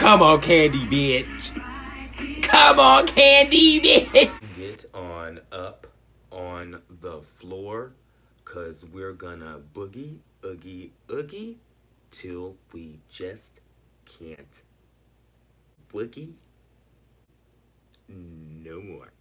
Come on, Candy bitch. Come on, Candy bitch. Get on up on the floor, cause we're gonna boogie, oogie, oogie, till we just can't boogie no more.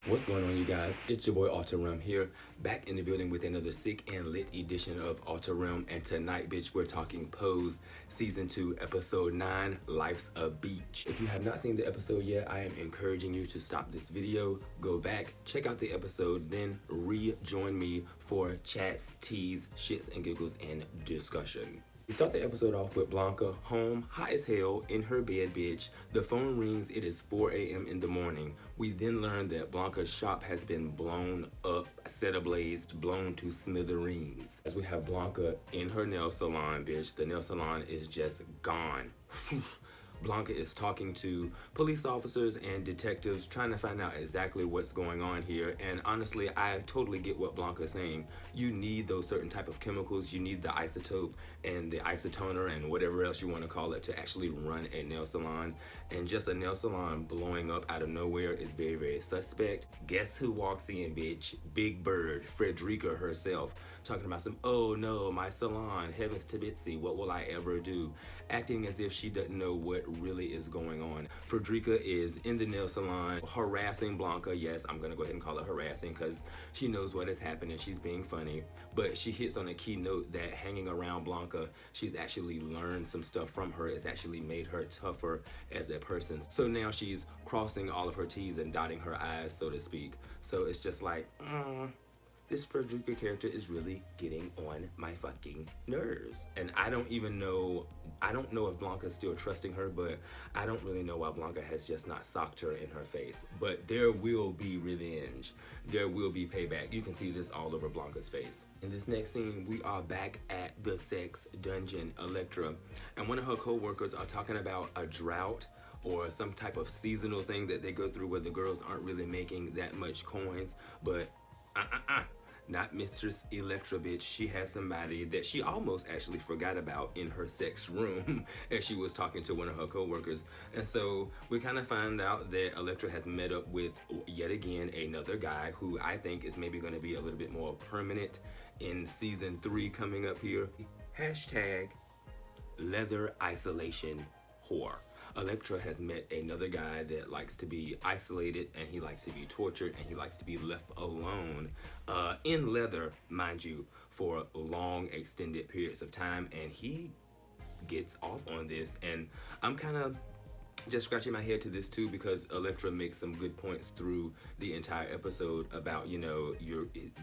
What's going on, you guys? It's your boy Alter Realm here, back in the building with another sick and lit edition of Alter Realm. And tonight, bitch, we're talking Pose Season 2, Episode 9, Life's a Beach. If you have not seen the episode yet, I am encouraging you to stop this video, go back, check out the episode, then rejoin me for chats, teas, shits, and giggles, and discussion. We start the episode off with Blanca home, hot as hell, in her bed, bitch. The phone rings, it is 4 a.m. in the morning. We then learn that Blanca's shop has been blown up, set ablaze, blown to smithereens. As we have Blanca in her nail salon, bitch. The nail salon is just gone. Blanca is talking to police officers and detectives, trying to find out exactly what's going on here. And honestly, I totally get what Blanca is saying. You need those certain type of chemicals. You need the isotope and the isotoner and whatever else you want to call it to actually run a nail salon. And just a nail salon blowing up out of nowhere is very, very suspect. Guess who walks in, bitch? Big Bird, Frederica herself, talking about some, oh no, my salon, heavens to Bitsy, what will I ever do? Acting as if she doesn't know what really is going on. Frederica is in the nail salon harassing Blanca. Yes, I'm gonna go ahead and call it harassing because she knows what is happening. She's being funny, but she hits on a key note that hanging around Blanca, she's actually learned some stuff from her. It's actually made her tougher as a person. So now she's crossing all of her T's and dotting her I's, so to speak. So it's just like, this Frederica character is really getting on my fucking nerves. And I don't know if Blanca's still trusting her, but I don't really know why Blanca has just not socked her in her face. But there will be revenge. There will be payback. You can see this all over Blanca's face. In this next scene, we are back at the sex dungeon. Elektra and one of her co-workers are talking about a drought or some type of seasonal thing that they go through where the girls aren't really making that much coins, but not Mistress Elektra, bitch. She has somebody that she almost actually forgot about in her sex room as she was talking to one of her co-workers. And so we kind of find out that Elektra has met up with, yet again, another guy who I think is maybe going to be a little bit more permanent in season 3 coming up here. Hashtag leather isolation whore. Elektra has met another guy that likes to be isolated, and he likes to be tortured, and he likes to be left alone in leather, mind you, for long extended periods of time, and he gets off on this. And I'm kind of just scratching my head to this too, because Elektra makes some good points through the entire episode about, you know,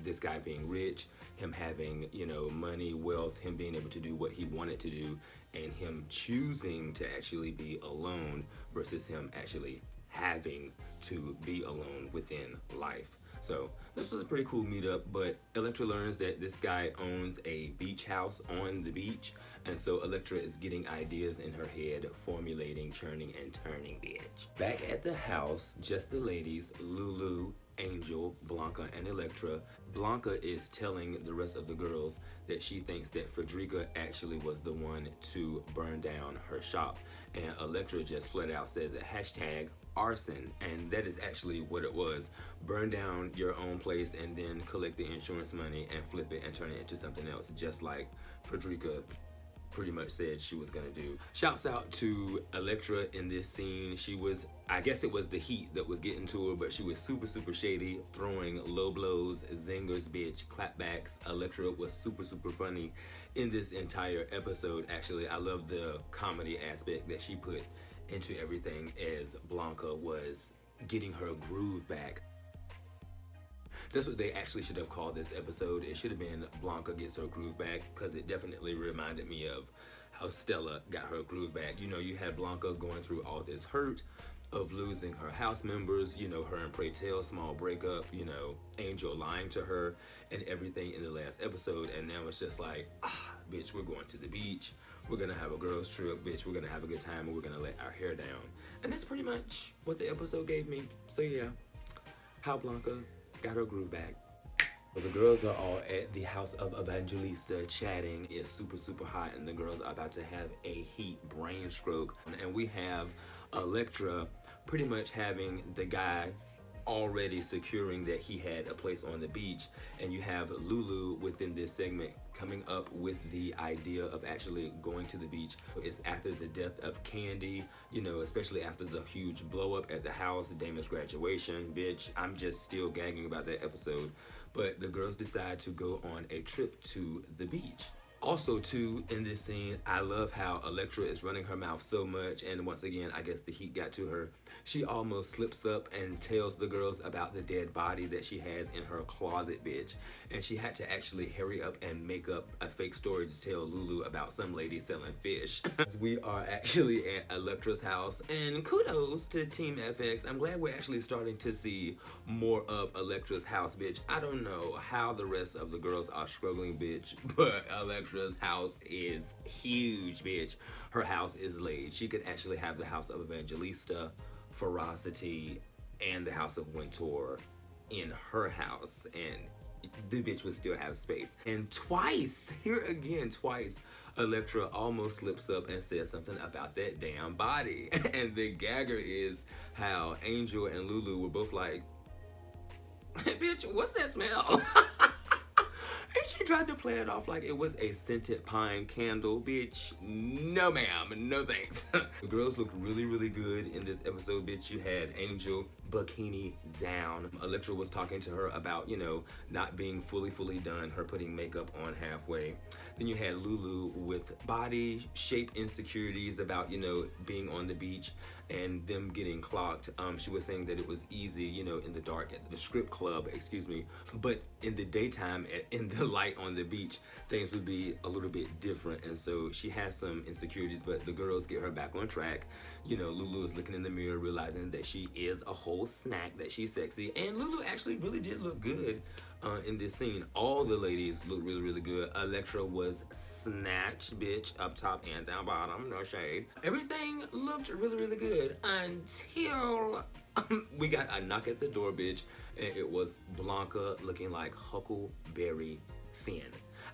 this guy being rich, him having, you know, money, wealth, him being able to do what he wanted to do, and him choosing to actually be alone versus him actually having to be alone within life. So this was a pretty cool meetup, but Elektra learns that this guy owns a beach house on the beach, and so Elektra is getting ideas in her head, formulating, churning, and turning, bitch. Back at the house, just the ladies, Lulu, Angel, Blanca, and Elektra. Blanca is telling the rest of the girls that she thinks that Frederica actually was the one to burn down her shop. And Elektra just flat out says that hashtag arson, and that is actually what it was. Burn down your own place and then collect the insurance money and flip it and turn it into something else, just like Frederica pretty much said she was gonna do. Shouts out to Elektra in this scene. She was, I guess it was the heat that was getting to her, but she was super, super shady, throwing low blows, zingers, bitch, clapbacks. Elektra was super, super funny in this entire episode. Actually, I love the comedy aspect that she put into everything as Blanca was getting her groove back. That's what they actually should have called this episode. It should have been Blanca Gets Her Groove Back, because it definitely reminded me of how Stella got her groove back. You know, you had Blanca going through all this hurt of losing her house members, you know, her and Pray Tell, small breakup, you know, Angel lying to her and everything in the last episode. And now it's just like, bitch, we're going to the beach. We're gonna have a girls trip, bitch. We're gonna have a good time, and we're gonna let our hair down. And that's pretty much what the episode gave me. So yeah, how Blanca got her groove back. Well, the girls are all at the house of Evangelista chatting. It's super hot, and the girls are about to have a heat brain stroke. And we have Elektra pretty much having the guy already securing that he had a place on the beach, and you have Lulu within this segment coming up with the idea of actually going to the beach. It's after the death of Candy, you know, especially after the huge blow up at the house, Damon's graduation. Bitch, I'm just still gagging about that episode. But the girls decide to go on a trip to the beach. Also, too, in this scene, I love how Elektra is running her mouth so much, and once again, I guess the heat got to her. She almost slips up and tells the girls about the dead body that she has in her closet, bitch. And she had to actually hurry up and make up a fake story to tell Lulu about some lady selling fish. We are actually at Elektra's house, and kudos to Team FX. I'm glad we're actually starting to see more of Elektra's house, bitch. I don't know how the rest of the girls are struggling, bitch, but Elektra's house is huge, bitch. Her house is laid. She could actually have the house of Evangelista, Ferocity, and the house of Wintour in her house, and the bitch would still have space. And twice, here again, twice, Elektra almost slips up and says something about that damn body. And the gagger is how Angel and Lulu were both like, bitch, what's that smell? And she tried to play it off like it was a scented pine candle. Bitch, no ma'am, no thanks. The girls looked really good in this episode, bitch. You had Angel bikini down. Elektra was talking to her about, you know, not being fully done, her putting makeup on halfway. Then you had Lulu with body shape insecurities about, you know, being on the beach and them getting clocked. She was saying that it was easy, you know, in the dark at the strip club, excuse me, but in the daytime, in the light on the beach, things would be a little bit different. And so she has some insecurities, but the girls get her back on track. You know, Lulu is looking in the mirror, realizing that she is a whole snack, that she's sexy, and Lulu actually really did look good in this scene. All the ladies look really good. Elektra was snatched, bitch, up top and down bottom, no shade. Everything looked really good until we got a knock at the door, bitch, and it was Blanca looking like Huckleberry Finn.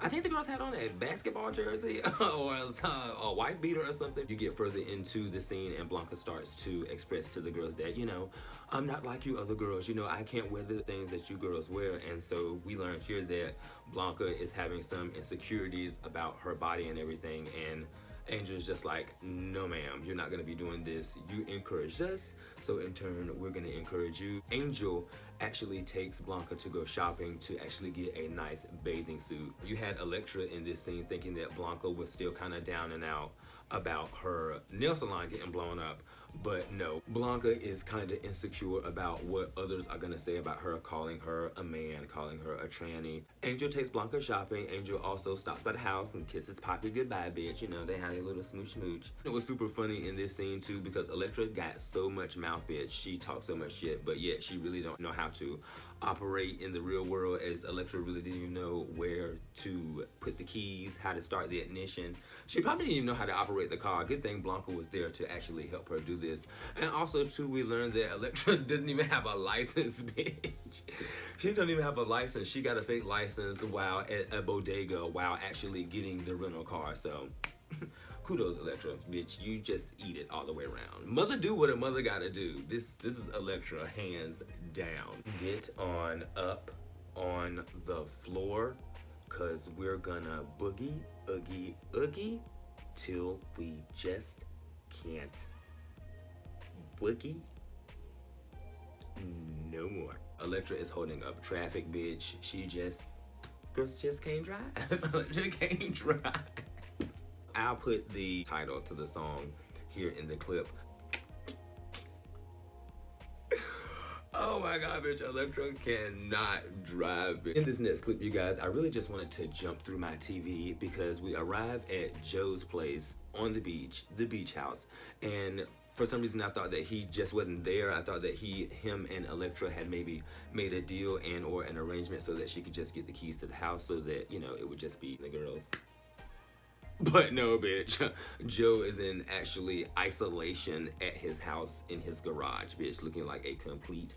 I think the girls had on a basketball jersey or a white beater or something. You get further into the scene and Blanca starts to express to the girls that, you know, I'm not like you other girls. You know, I can't wear the things that you girls wear. And so we learn here that Blanca is having some insecurities about her body and everything. And Angel's just like, no ma'am, you're not gonna be doing this. You encouraged us, so in turn, we're gonna encourage you. Angel actually takes Blanca to go shopping to actually get a nice bathing suit. You had Elektra in this scene thinking that Blanca was still kind of down and out about her nail salon getting blown up. But no, Blanca is kind of insecure about what others are gonna say about her, calling her a man, calling her a tranny. Angel takes Blanca shopping. Angel also stops by the house and kisses Poppy goodbye, bitch. You know, they had a little smooch. It was super funny in this scene too because Elektra got so much mouth, bitch. She talks so much shit, but yet she really don't know how to operate in the real world, as Elektra really didn't even know where to put the keys, how to start the ignition. She probably didn't even know how to operate the car. Good thing Blanca was there to actually help her do this. And also too, we learned that Elektra didn't even have a license, bitch. She don't even have a license. She got a fake license while at a bodega while actually getting the rental car. So kudos, Elektra, bitch. You just eat it all the way around. Mother do what a mother gotta do. This is Elektra, hands down. Get on up on the floor, cause we're gonna boogie, oogie, oogie, till we just can't boogie no more. Elektra is holding up traffic, bitch. Girls just can't drive. Elektra can't drive. I'll put the title to the song here in the clip. Oh my god, bitch, Elektra cannot drive. In this next clip, you guys, I really just wanted to jump through my TV because we arrive at Joe's place on the beach house, and for some reason I thought that he just wasn't there. I thought that him and Elektra had maybe made a deal and or an arrangement so that she could just get the keys to the house so that, you know, it would just be the girls. But no, bitch. Joe is in actually isolation at his house in his garage, bitch, looking like a complete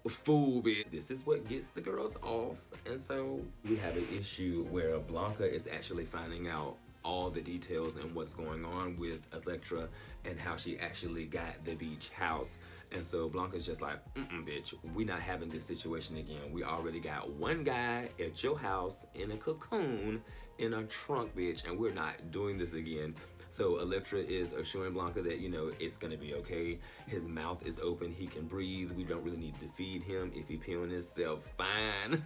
fool, bitch. This is what gets the girls off. And so we have an issue where Blanca is actually finding out all the details and what's going on with Elektra and how she actually got the beach house. And so Blanca's just like, bitch, we not having this situation again. We already got one guy at your house in a cocoon in a trunk, bitch, and we're not doing this again. So Elektra is assuring Blanca that, you know, it's gonna be okay. His mouth is open, he can breathe. We don't really need to feed him. If he pee on himself, fine.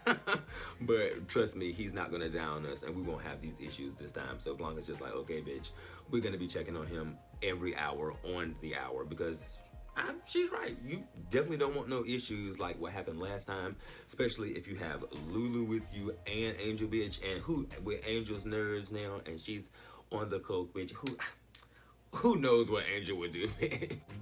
But trust me, he's not gonna down us and we won't have these issues this time. So Blanca's just like, okay, bitch, we're gonna be checking on him every hour on the hour because she's right. You definitely don't want no issues like what happened last time, especially if you have Lulu with you and Angel, bitch, and who with Angel's nerves now, and she's on the coke, bitch. Who knows what Angel would do?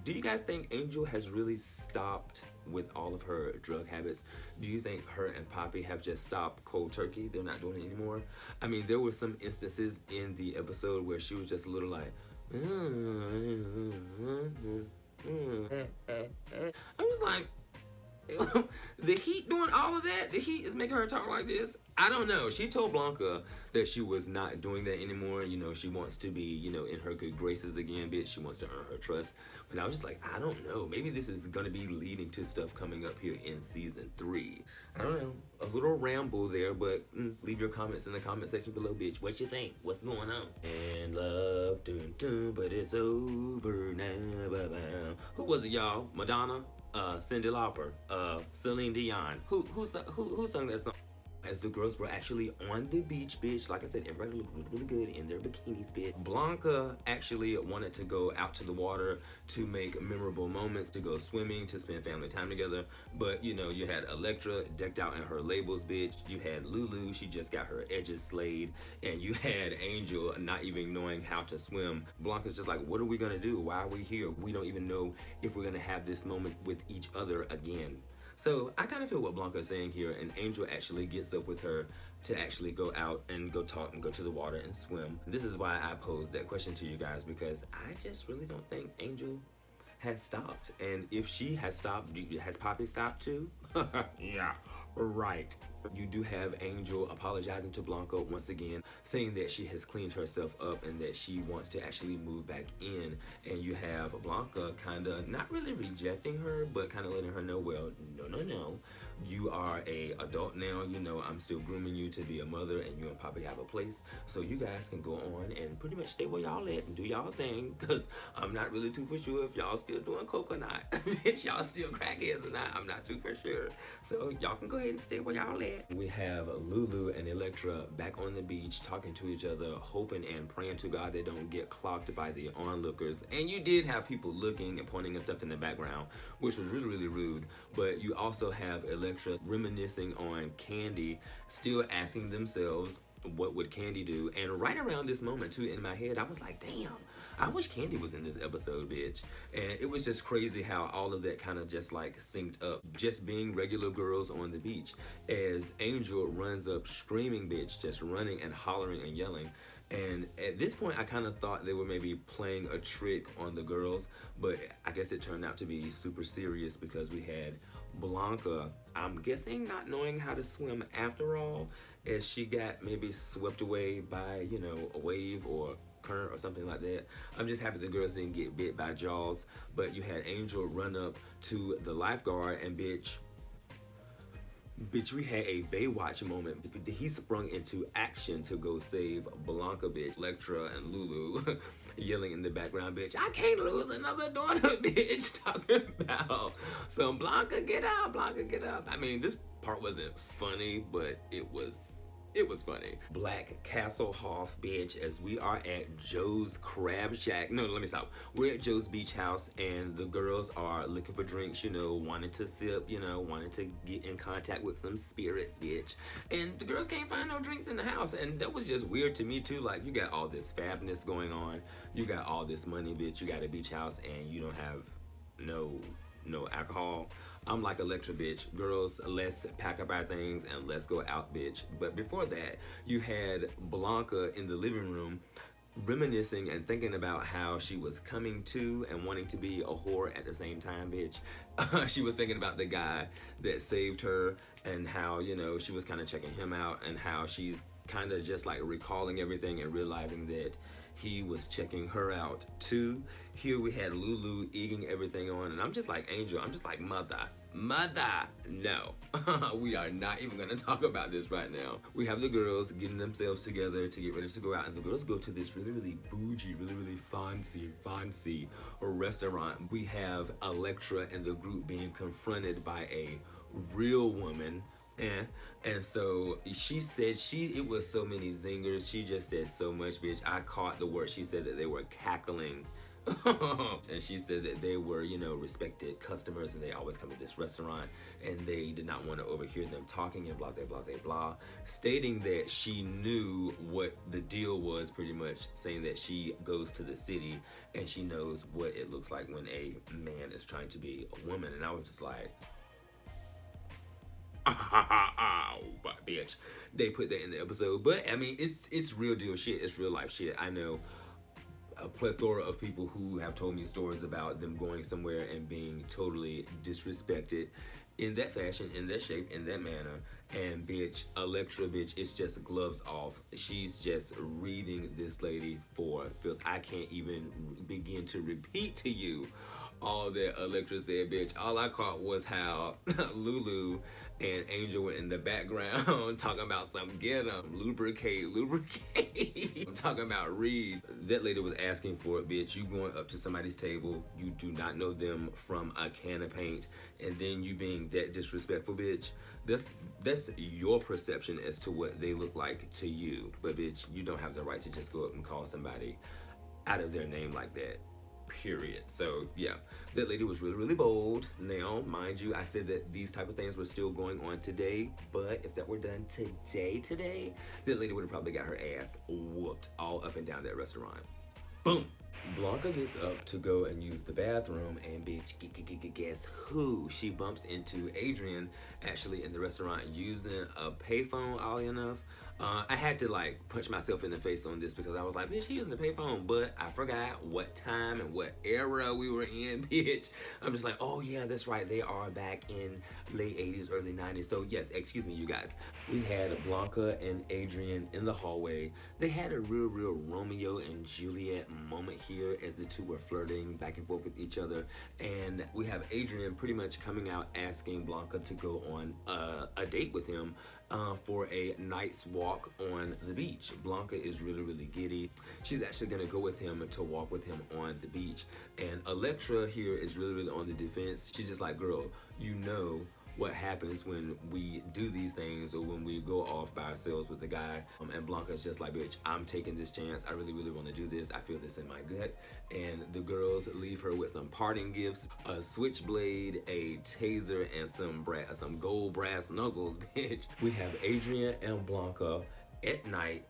Do you guys think Angel has really stopped with all of her drug habits? Do you think her and Poppy have just stopped cold turkey? They're not doing it anymore? I mean, there were some instances in the episode where she was just a little like, I'm just like, the heat doing all of that? The heat is making her talk like this? I don't know. She told Blanca that she was not doing that anymore. You know, she wants to be, you know, in her good graces again, bitch. She wants to earn her trust. But I was just like, I don't know. Maybe this is going to be leading to stuff coming up here in season 3. I don't know. A little ramble there, but leave your comments in the comment section below, bitch. What you think? What's going on? And love, dun, dun, but it's over now. Bye-bye. Who was it, y'all? Madonna? Cyndi Lauper? Celine Dion? Who sung that song? As the girls were actually on the beach, bitch. Like I said, everybody looked really, really good in their bikinis, bitch. Blanca actually wanted to go out to the water to make memorable moments, to go swimming, to spend family time together. But, you know, you had Elektra decked out in her labels, bitch. You had Lulu, she just got her edges slayed. And you had Angel not even knowing how to swim. Blanca's just like, what are we gonna do? Why are we here? We don't even know if we're gonna have this moment with each other again. So I kind of feel what Blanca is saying here, and Angel actually gets up with her to actually go out and go talk and go to the water and swim. This is why I posed that question to you guys, because I just really don't think Angel has stopped. And if she has stopped, has Poppy stopped too? Yeah, right. You do have Angel apologizing to Blanca once again, saying that she has cleaned herself up and that she wants to actually move back in. And you have Blanca kind of not really rejecting her, but kind of letting her know, well, no. You are a adult now. You know, I'm still grooming you to be a mother, and you and Poppy have a place. So you guys can go on and pretty much stay where y'all at and do y'all thing, because I'm not really too for sure if y'all still doing coke or not. Bitch, y'all still crackheads or not. I'm not too for sure. So y'all can go ahead and stay where y'all at. We have Lulu and Elektra back on the beach talking to each other, hoping and praying to God they don't get clocked by the onlookers. And you did have people looking and pointing and stuff in the background, which was really, really rude. But you also have Elektra reminiscing on Candy, still asking themselves, what would Candy do? And right around this moment too, in my head, I was like, damn, I wish Candy was in this episode, bitch. And it was just crazy how all of that kind of just like synced up, just being regular girls on the beach, as Angel runs up screaming, bitch, just running and hollering and yelling. And at this point, I kind of thought they were maybe playing a trick on the girls, but I guess it turned out to be super serious, because we had Blanca, I'm guessing not knowing how to swim after all, as she got maybe swept away by, you know, a wave or current or something like that. I'm just happy the girls didn't get bit by Jaws. But you had Angel run up to the lifeguard and bitch, we had a Baywatch moment. He sprung into action to go save Blanca, bitch. Elektra and Lulu yelling in the background, bitch, I can't lose another daughter, bitch. Talking about some Blanca, get out, Blanca, get up. I mean, this part wasn't funny, but it was funny. Black Castle Hoff, bitch, as we are at Joe's Crab Shack. No, let me stop. We're at Joe's Beach House, and the girls are looking for drinks, you know, wanting to sip, you know, wanting to get in contact with some spirits, bitch. And the girls can't find no drinks in the house, and that was just weird to me, too. Like, you got all this fabness going on. You got all this money, bitch. You got a beach house, and you don't have no alcohol. I'm like Elektra, bitch. Girls, let's pack up our things and let's go out, bitch. But before that, you had Blanca in the living room reminiscing and thinking about how she was coming to and wanting to be a whore at the same time, bitch. She was thinking about the guy that saved her and how, you know, she was kind of checking him out, and how she's kind of just like recalling everything and realizing that he was checking her out too. Here we had Lulu egging everything on, and I'm just like, Angel, I'm just like, mother, no. We are not even gonna talk about this right now. We have the girls getting themselves together to get ready to go out, and the girls go to this really bougie, really fancy restaurant. We have Elektra and the group being confronted by a real woman. And so she said it was so many zingers. She just said so much, bitch. I caught the word. She said that they were cackling. And she said that they were, you know, respected customers, and they always come to this restaurant, and they did not want to overhear them talking and blah, stating that she knew what the deal was, pretty much saying that she goes to the city and she knows what it looks like when a man is trying to be a woman. And I was just like, but bitch, they put that in the episode. But I mean, it's real deal shit. It's real life shit. I know a plethora of people who have told me stories about them going somewhere and being totally disrespected in that fashion, in that shape, in that manner. And bitch, Elektra, bitch, it's just gloves off. She's just reading this lady for filth. I can't even begin to repeat to you all that Elektra said, bitch. All I caught was how Lulu and Angel were in the background talking about some get 'em, lubricate. I'm talking about Reed. That lady was asking for it, bitch. You going up to somebody's table, you do not know them from a can of paint, and then you being that disrespectful, bitch. That's your perception as to what they look like to you. But bitch, you don't have the right to just go up and call somebody out of their name like that. Period. So yeah, that lady was really bold. Now, mind you, I said that these type of things were still going on today, but if that were done today, that lady would have probably got her ass whooped all up and down that restaurant. Boom. Blanca gets up to go and use the bathroom, and bitch, guess who? She bumps into Adrian, actually in the restaurant, using a payphone, oddly enough. I had to like punch myself in the face on this, because I was like, bitch, he using a payphone, but I forgot what time and what era we were in, bitch. I'm just like, oh yeah, that's right, they are back in late 80s, early 90s. So yes, excuse me, you guys. We had Blanca and Adrian in the hallway. They had a real Romeo and Juliet moment here as the two were flirting back and forth with each other. And we have Adrian pretty much coming out asking Blanca to go on a date with him for a night's walk on the beach. Blanca is really giddy. She's actually gonna go with him to walk with him on the beach. And Elektra here is really on the defense. She's just like, girl, you know what happens when we do these things, or when we go off by ourselves with the guy. And Blanca's just like, bitch, I'm taking this chance. I really want to do this. I feel this in my gut. And the girls leave her with some parting gifts, a switchblade, a taser, and some gold brass knuckles, bitch. We have Adrian and Blanca at night,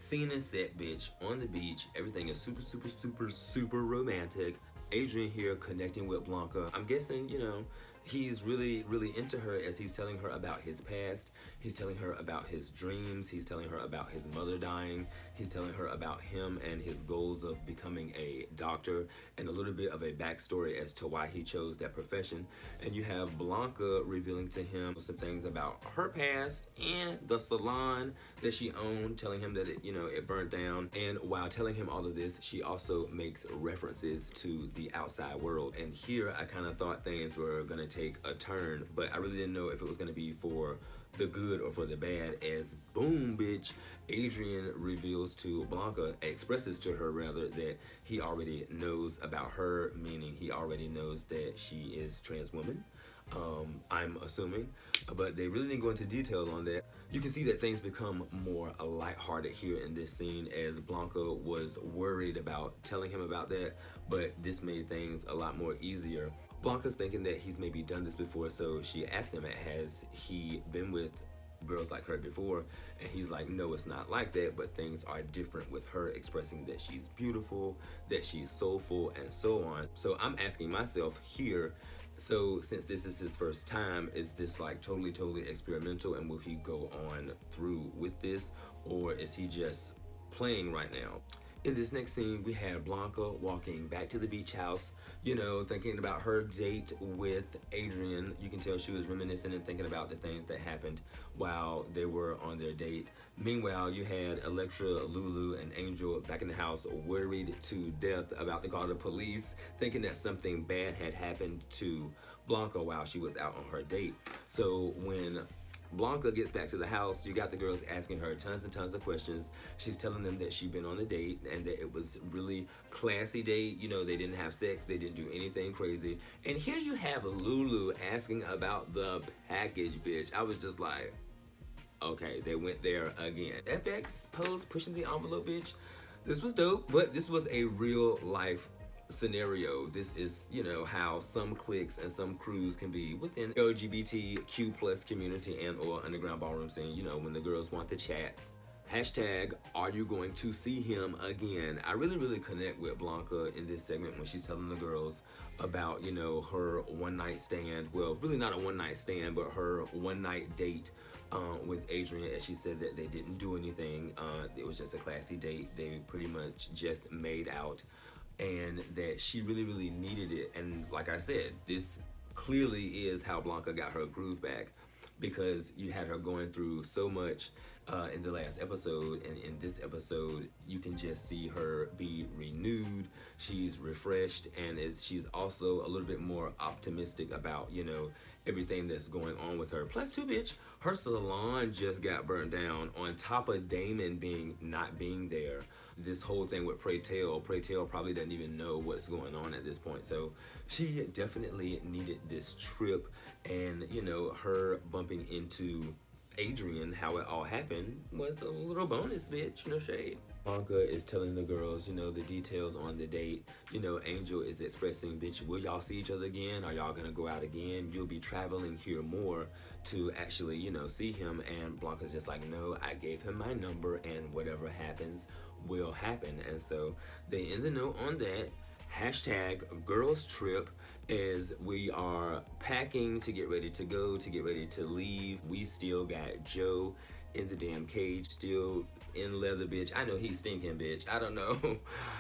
scene and set, bitch, on the beach. Everything is super romantic. Adrian here connecting with Blanca. I'm guessing, you know, he's really into her, as he's telling her about his past. He's telling her about his dreams. He's telling her about his mother dying. He's telling her about him and his goals of becoming a doctor, and a little bit of a backstory as to why he chose that profession. And you have Blanca revealing to him some things about her past and the salon that she owned, telling him that it burnt down. And while telling him all of this, she also makes references to the outside world. And here I kind of thought things were gonna take a turn, but I really didn't know if it was gonna be for the good or for the bad, as boom, bitch, Adrian reveals to Blanca, expresses to her rather, that he already knows about her, meaning he already knows that she is trans woman. I'm assuming, but they really didn't go into detail on that. You can see that things become more lighthearted here in this scene, as Blanca was worried about telling him about that, but this made things a lot more easier. Blanca's thinking that he's maybe done this before, so she asks him, has he been with girls like her before? And he's like, no, it's not like that, but things are different with her, expressing that she's beautiful, that she's soulful, and so on. So I'm asking myself here, so since this is his first time, is this like totally experimental, and will he go on through with this, or is he just playing right now? In this next scene, we had Blanca walking back to the beach house, you know, thinking about her date with Adrian. You can tell she was reminiscing and thinking about the things that happened while they were on their date. Meanwhile, you had Elektra, Lulu, and Angel back in the house, worried to death about to call the police, thinking that something bad had happened to Blanca while she was out on her date. So when Blanca gets back to the house, you got the girls asking her tons and tons of questions. She's telling them that she'd been on a date and that it was really classy date. You know, they didn't have sex, they didn't do anything crazy. And here you have Lulu asking about the package, bitch. I was just like, okay, they went there again. FX pose pushing the envelope, bitch. This was dope, but this was a real life scenario. This is, you know, how some cliques and some crews can be within LGBTQ plus community and or underground ballroom scene, you know, when the girls want the chats. Hashtag, are you going to see him again? I really connect with Blanca in this segment when she's telling the girls about, you know, her one night stand. Well, really not a one night stand, but her one night date with Adrian. As she said that they didn't do anything. It was just a classy date. They pretty much just made out, and that she really needed it. And like I said, this clearly is how Blanca got her groove back, because you had her going through so much in the last episode, and in this episode you can just see her be renewed. She's refreshed, and she's also a little bit more optimistic about, you know, everything that's going on with her. Plus too, bitch, her salon just got burnt down on top of Damon not being there. This whole thing with Pray Tell probably doesn't even know what's going on at this point. So she definitely needed this trip, and you know, her bumping into Adrian, how it all happened, was a little bonus, bitch, no shade. Blanca is telling the girls, you know, the details on the date. You know, Angel is expressing, bitch, will y'all see each other again? Are y'all gonna go out again? You'll be traveling here more to actually, you know, see him. And Blanca's just like, no, I gave him my number, and whatever happens will happen. And so they end the note on that. Hashtag girls trip, as we are packing to get ready to go, to get ready to leave. We still got Joe in the damn cage, still in leather, bitch. I know he's stinking, bitch. I don't know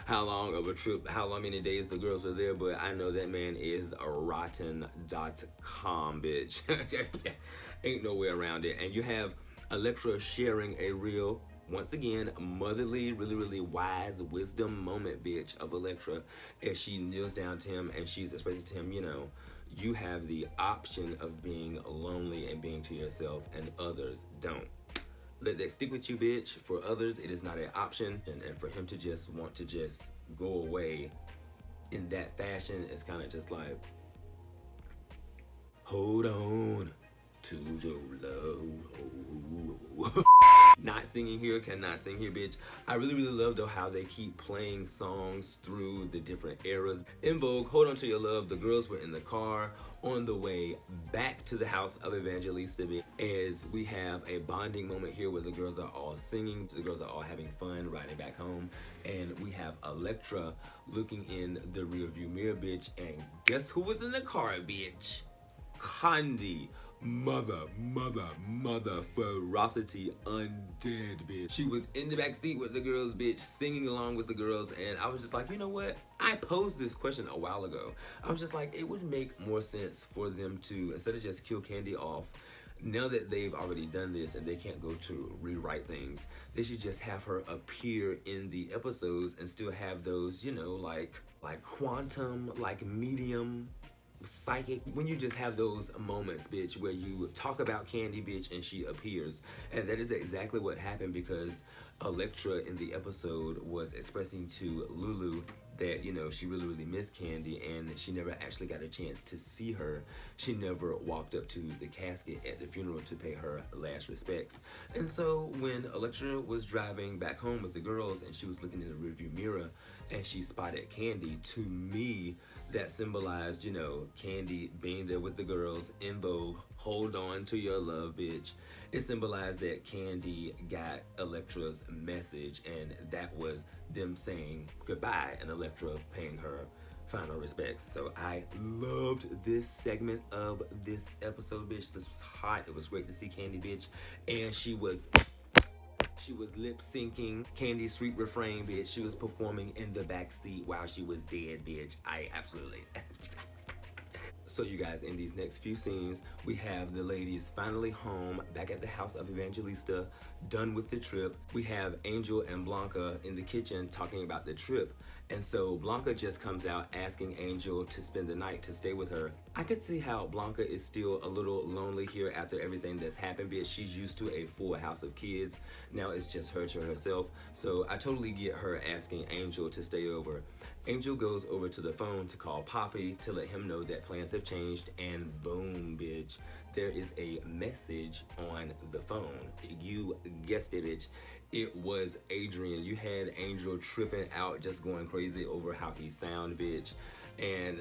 how long of a trip, how many days the girls were there, but I know that man is a rotten.com, bitch. Ain't no way around it. And you have Elektra sharing a real, once again, motherly, really wise wisdom moment, bitch, of Elektra, as she kneels down to him and she's expressing to him, you know, you have the option of being lonely and being to yourself, and others don't. Let that stick with you, bitch. For others, it is not an option. And for him to just want to just go away in that fashion is kind of just like, hold on to your love. Not singing here, cannot sing here, bitch. I really love though how they keep playing songs through the different eras. In Vogue, Hold On To Your Love, the girls were in the car on the way back to the house of Evangelista, as we have a bonding moment here where the girls are all singing, the girls are all having fun riding back home, and we have Elektra looking in the rearview mirror, bitch, and guess who was in the car, bitch? Kandi. Mother ferocity undead, bitch. She was in the back seat with the girls, bitch, singing along with the girls, and I was just like, you know what? I posed this question a while ago. I was just like, it would make more sense for them to, instead of just kill Kandi off, now that they've already done this and they can't go to rewrite things, they should just have her appear in the episodes and still have those, you know, like quantum, like medium, psychic, when you just have those moments, bitch, where you talk about Kandi, bitch, and she appears. And that is exactly what happened, because Elektra in the episode was expressing to Lulu that, you know, she really missed Kandi, and she never actually got a chance to see her. She never walked up to the casket at the funeral to pay her last respects. And so when Elektra was driving back home with the girls and she was looking in the rearview mirror and she spotted Kandi, to me, that symbolized, you know, Kandi being there with the girls in Vogue, hold on to your love, bitch. It symbolized that Kandi got Elektra's message, and that was them saying goodbye and Elektra paying her final respects. So I loved this segment of this episode, bitch. This was hot. It was great to see Kandi, bitch. And she was She was lip syncing Candy's Street Refrain, bitch. She was performing in the backseat while she was dead, bitch. I absolutely. So you guys, in these next few scenes, we have the ladies finally home, back at the house of Evangelista, done with the trip. We have Angel and Blanca in the kitchen talking about the trip. And so Blanca just comes out asking Angel to spend the night, to stay with her. I could see how Blanca is still a little lonely here after everything that's happened, bitch. She's used to a full house of kids. Now it's just her to herself. So I totally get her asking Angel to stay over. Angel goes over to the phone to call Poppy to let him know that plans have changed, and boom, bitch, there is a message on the phone. You guessed it, bitch. It was Adrian. You had Angel tripping out, just going crazy over how he sound, bitch, and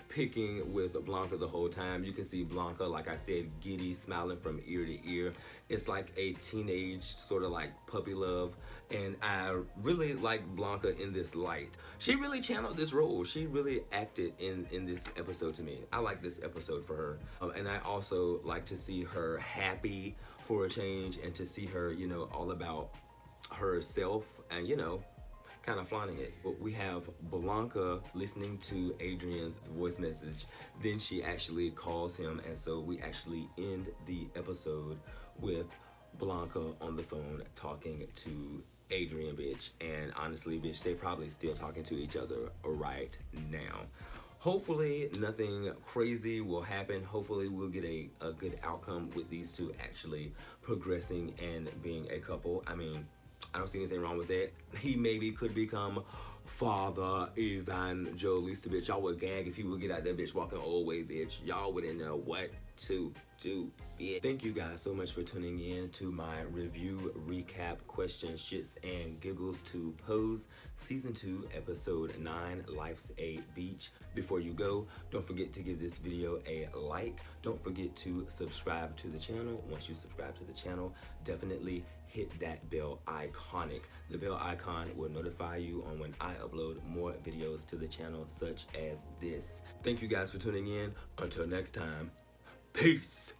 picking with Blanca the whole time. You can see Blanca, like I said, giddy, smiling from ear to ear. It's like a teenage sort of like puppy love, and I really like Blanca in this light. She really channeled this role. She really acted in this episode to me. I like this episode for her. And I also like to see her happy for a change, and to see her, you know, all about herself and, you know, kind of flaunting it. But we have Blanca listening to Adrian's voice message. Then she actually calls him, and so we actually end the episode with Blanca on the phone talking to Adrian, bitch. And honestly, bitch, they probably still talking to each other right now. Hopefully nothing crazy will happen. Hopefully we'll get a good outcome with these two actually progressing and being a couple. I mean, I don't see anything wrong with that. He maybe could become Father Evangelista, bitch. Y'all would gag if he would get out there, bitch, walking old way, bitch. Y'all wouldn't know what to do, bitch. Thank you guys so much for tuning in to my review, recap, question, shits, and giggles to Pose Season 2, Episode 9, Life's a Beach. Before you go, don't forget to give this video a like. Don't forget to subscribe to the channel. Once you subscribe to the channel, definitely hit that bell iconic. The bell icon will notify you on when I upload more videos to the channel such as this. Thank you guys for tuning in. Until next time, peace.